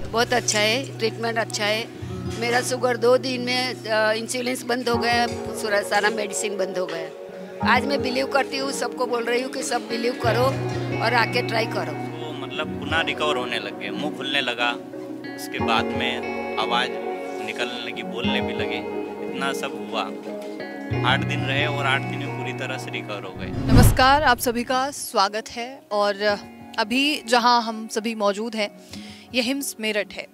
बहुत अच्छा है, ट्रीटमेंट अच्छा है। मेरा शुगर 2 दिन में इंसुलिन बंद हो गया, सारा मेडिसिन बंद हो गया। आज मैं बिलीव करती हूँ, सबको बोल रही हूँ कि सब बिलीव करो और आके ट्राई करो। तो मतलब पुनः रिकवर होने लग गए, मुंह खुलने लगा, उसके बाद में आवाज़ निकलने लगी, बोलने भी लगे, इतना सब हुआ। 8 दिन रहे और 8 दिन में पूरी तरह से रिकवर हो गए। नमस्कार, आप सभी का स्वागत है। और अभी जहां हम सभी मौजूद हैं ये हिम्स मेरठ है।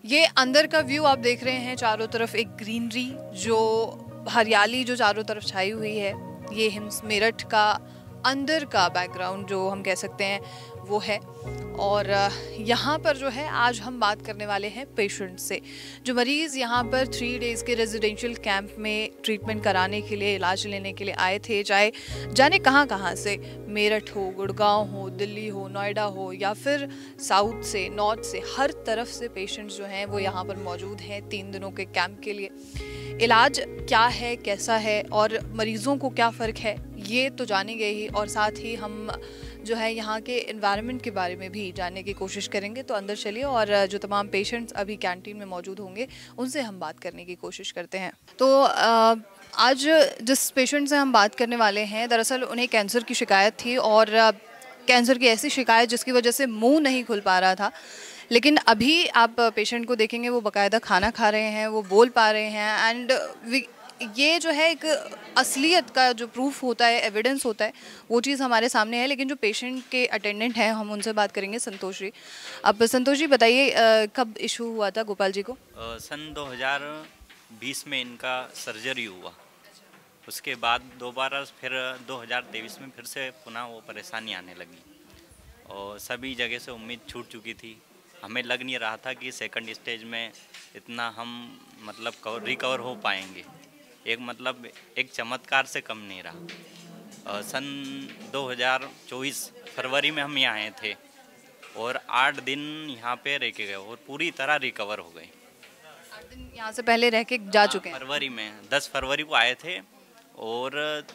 ये अंदर का व्यू आप देख रहे हैं, चारों तरफ एक ग्रीनरी, जो हरियाली जो चारों तरफ छाई हुई है। ये हिम्स मेरठ का अंदर का बैकग्राउंड जो हम कह सकते हैं वो है। और यहाँ पर जो है आज हम बात करने वाले हैं पेशेंट से, जो मरीज़ यहाँ पर 3 डेज़ के रेजिडेंशियल कैंप में ट्रीटमेंट कराने के लिए, इलाज लेने के लिए आए थे। चाहे जाने कहाँ से, मेरठ हो, गुड़गांव हो, दिल्ली हो, नोएडा हो, या फिर साउथ से, नॉर्थ से, हर तरफ से पेशेंट्स जो हैं वो यहाँ पर मौजूद हैं 3 दिनों के कैंप के लिए। इलाज क्या है, कैसा है और मरीज़ों को क्या फ़र्क है, ये तो जानेंगे ही। और साथ ही हम जो है यहाँ के एनवायरनमेंट के बारे में भी जानने की कोशिश करेंगे। तो अंदर चलिए और जो तमाम पेशेंट्स अभी कैंटीन में मौजूद होंगे उनसे हम बात करने की कोशिश करते हैं। तो आज जिस पेशेंट से हम बात करने वाले हैं, दरअसल उन्हें कैंसर की शिकायत थी, और कैंसर की ऐसी शिकायत जिसकी वजह से मुंह नहीं खुल पा रहा था। लेकिन अभी आप पेशेंट को देखेंगे, वो बाकायदा खाना खा रहे हैं, वो बोल पा रहे हैं। एंड ये जो है एक असलियत का जो प्रूफ होता है, एविडेंस होता है, वो चीज़ हमारे सामने है। लेकिन जो पेशेंट के अटेंडेंट हैं, हम उनसे बात करेंगे। संतोष जी, अब संतोष जी बताइए, कब इशू हुआ था गोपाल जी को? सन 2020 में इनका सर्जरी हुआ। उसके बाद दोबारा फिर 2023 में फिर से पुनः वो परेशानी आने लगी और सभी जगह से उम्मीद छूट चुकी थी। हमें लग नहीं रहा था कि सेकंड स्टेज में इतना हम मतलब रिकवर हो पाएंगे। एक चमत्कार से कम नहीं रहा। सन 2024 फरवरी में हम यहाँ आए थे और 8 दिन यहाँ पे रह के गए और पूरी तरह रिकवर हो गए। 8 दिन यहाँ से पहले रह के जा चुके हैं? फरवरी में 10 फरवरी को आए थे और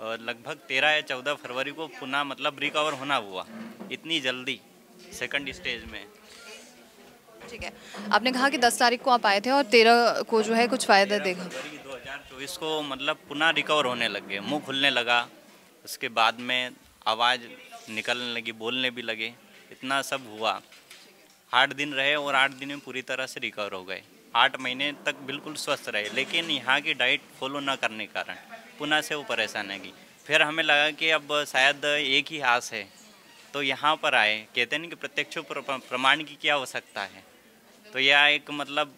लगभग 13 या 14 फरवरी को पुनः मतलब रिकवर होना हुआ, इतनी जल्दी सेकंड स्टेज में। ठीक है, आपने कहा कि 10 तारीख को आप आए थे और 13 को जो है कुछ फ़ायदा देखा। 2024 को मतलब पुनः रिकवर होने लग गए, मुँह खुलने लगा, उसके बाद में आवाज़ निकलने लगी, बोलने भी लगे, इतना सब हुआ। 8 दिन रहे और 8 दिन में पूरी तरह से रिकवर हो गए। 8 महीने तक बिल्कुल स्वस्थ रहे, लेकिन यहाँ की डाइट फॉलो न करने के कारण पुनः से वो परेशान है। फिर हमें लगा कि अब शायद एक ही आस है, तो यहाँ पर आए। कहते हैं कि प्रत्यक्ष प्रमाण की क्या आवश्यकता है। तो यह एक मतलब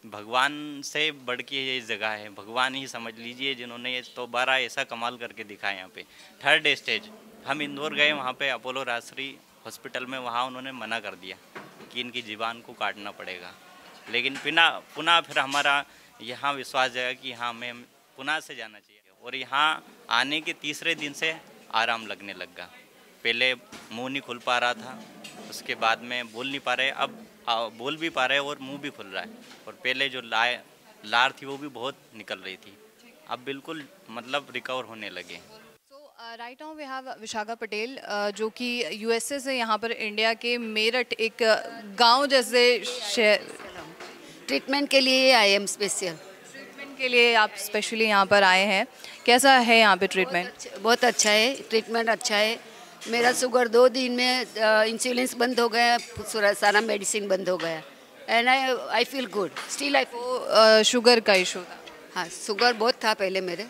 भगवान से बढ़ के ये जगह है, भगवान ही समझ लीजिए, जिन्होंने दोबारा ऐसा कमाल करके दिखाया। यहाँ पे 3rd स्टेज हम इंदौर गए, वहाँ पे अपोलो राजश्री हॉस्पिटल में, वहाँ उन्होंने मना कर दिया कि इनकी जीवान को काटना पड़ेगा। लेकिन पुनः फिर हमारा यहाँ विश्वास जाएगा कि हाँ, हमें पुनः से जाना चाहिए। और यहाँ आने के तीसरे दिन से आराम लगने लगा। पहले मुँह नहीं खुल पा रहा था, उसके बाद में बोल नहीं पा रहे, अब बोल भी पा रहे और मुंह भी खुल रहा है। और पहले जो लार थी वो भी बहुत निकल रही थी, अब बिल्कुल मतलब रिकवर होने लगे। Right now we have Vishakha Patel, जो कि यूएसए से यहाँ पर इंडिया के मेरठ एक गांव जैसे शहर ट्रीटमेंट के लिए आई एम स्पेशल। ट्रीटमेंट के लिए आप स्पेशली यहाँ पर आए हैं। कैसा है यहाँ पे ट्रीटमेंट? बहुत अच्छा है, ट्रीटमेंट अच्छा है। मेरा शुगर 2 दिन में इंसुलिन बंद हो गया, सारा मेडिसिन बंद हो गया। And I feel good still. Sugar का इशू था? हाँ, शुगर बहुत था पहले मेरे,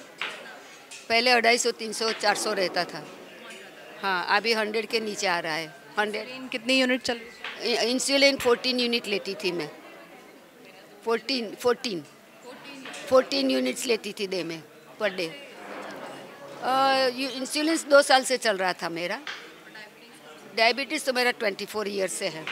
पहले 250, 300, 400 रहता था। हाँ, अभी 100 के नीचे आ रहा है। 100 कितनी यूनिट चल? इंसुलिन 14 यूनिट लेती थी मैं। 14 यूनिट्स लेती थी डे में, पर डे। इंसुलिन 2 साल से चल रहा था मेरा। डायबिटीज़ तो मेरा 24 ईयर से है।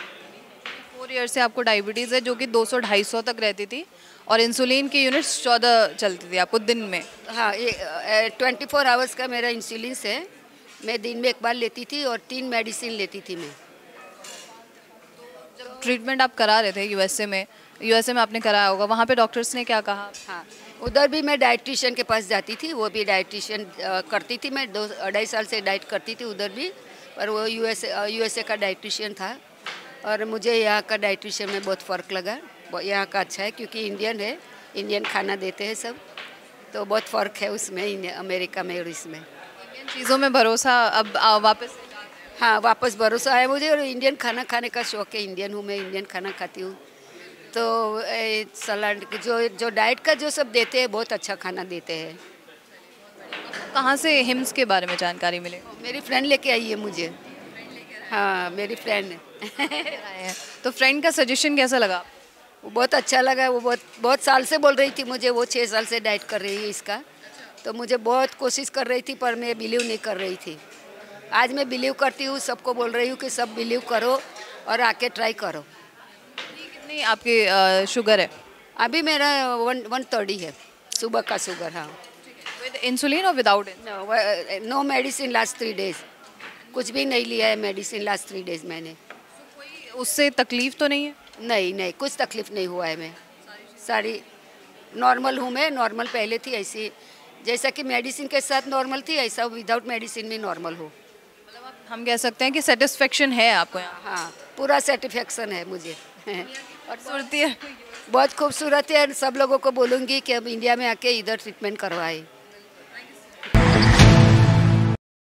4 ईयर से आपको डायबिटीज़ है, जो कि 200-250 तक रहती थी, और इंसुलिन की यूनिट्स 14 चलती थी आपको दिन में? हाँ, ये 24 आवर्स का मेरा इंसुलिन है। मैं दिन में 1 बार लेती थी और 3 मेडिसिन लेती थी मैं। जब ट्रीटमेंट आप करा रहे थे यूएसए में आपने कराया होगा, वहाँ पे डॉक्टर्स ने क्या कहा? हाँ, उधर भी मैं डाइटिशियन के पास जाती थी, वो भी डाइटिशियन करती थी। मैं 2-2.5 साल से डाइट करती थी उधर भी, पर वो यूएसए का डाइटिशियन था। और मुझे यहाँ का डाइटिशियन में बहुत फ़र्क लगा। यहाँ का अच्छा है क्योंकि इंडियन है, इंडियन खाना देते हैं सब, तो बहुत फ़र्क है उसमें अमेरिका में और इसमें। इंडियन चीज़ों में भरोसा अब वापस। हाँ, वापस भरोसा है मुझे, और इंडियन खाना खाने का शौक़ है। इंडियन हूँ मैं, इंडियन खाना खाती हूँ। तो सलाद जो डाइट का जो सब देते हैं बहुत अच्छा खाना देते हैं। कहाँ से हिम्स के बारे में जानकारी मिले? मेरी फ्रेंड लेके आई है मुझे। हाँ, मेरी फ्रेंड है। तो फ्रेंड का सजेशन कैसा लगा? वो बहुत अच्छा लगा। वो बहुत साल से बोल रही थी मुझे, वो 6 साल से डाइट कर रही है इसका, तो मुझे बहुत कोशिश कर रही थी पर मैं बिलीव नहीं कर रही थी। आज मैं बिलीव करती हूँ, सबको बोल रही हूँ कि सब बिलीव करो और आके ट्राई करो। कितनी आपकी शुगर है? अभी मेरा 130 है सुबह का शुगर। हाँ, विद इंसुलिन और without? No medicine last 3 days, कुछ भी नहीं लिया है मेडिसिन लास्ट 3 डेज मैंने। उससे तकलीफ तो नहीं है? नहीं, कुछ तकलीफ नहीं हुआ है। मैं सारी नॉर्मल हूँ। मैं नॉर्मल पहले थी, ऐसी जैसा कि मेडिसिन के साथ नॉर्मल थी, ऐसा विदाउट मेडिसिन में नॉर्मल हूँ। मतलब हम कह सकते हैं कि सेटिस्फेक्शन है आपको यहाँ? हाँ, पूरा सेटिस्फेक्शन है मुझे। और खूबसूरती है, बहुत खूबसूरत है। सब लोगों को बोलूँगी कि अब इंडिया में आके इधर ट्रीटमेंट करवाए।